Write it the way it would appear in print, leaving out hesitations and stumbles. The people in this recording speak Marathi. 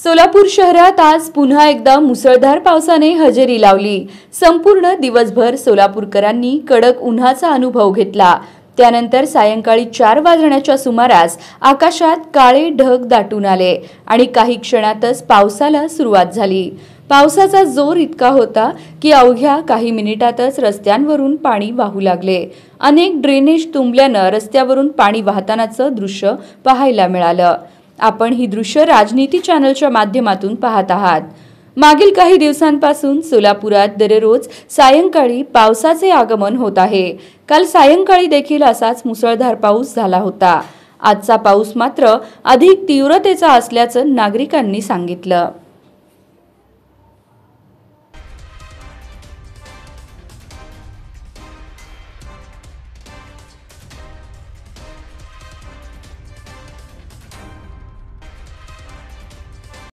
सोलापूर शहरात आज पुन्हा एकदा मुसळधार पावसाने हजेरी लावली। संपूर्ण दिवसभर सोलापूरकरांनी कडक उन्हाचा अनुभव घेतला। त्यानंतर सायंकाळी 4 वाजण्याच्या सुमारास आकाशात काळे ढग दाटून आले आणि काही क्षणातच पावसाला सुरुवात झाली। पावसाचा जोर इतका होता की अवघ्या काही मिनिटातच रस्त्यांवरून पाणी वाहू लागले। अनेक ड्रेनेज तुंबल्याने रस्त्यावरून पाणी वाहतानाचं दृश्य पाहायला मिळालं। आपण ही दृश्य राजनीती चॅनलच्या माध्यमातून पाहत आहात। मागील काही दिवसांपासून सोलापुरात दररोज सायंकाळी पावसाचे आगमन होत आहे। काल सायंकाळी देखील असाच मुसळधार पाऊस झाला होता। आजचा पाऊस मात्र अधिक तीव्रतेचा असल्याचं नागरिकांनी सांगितलं।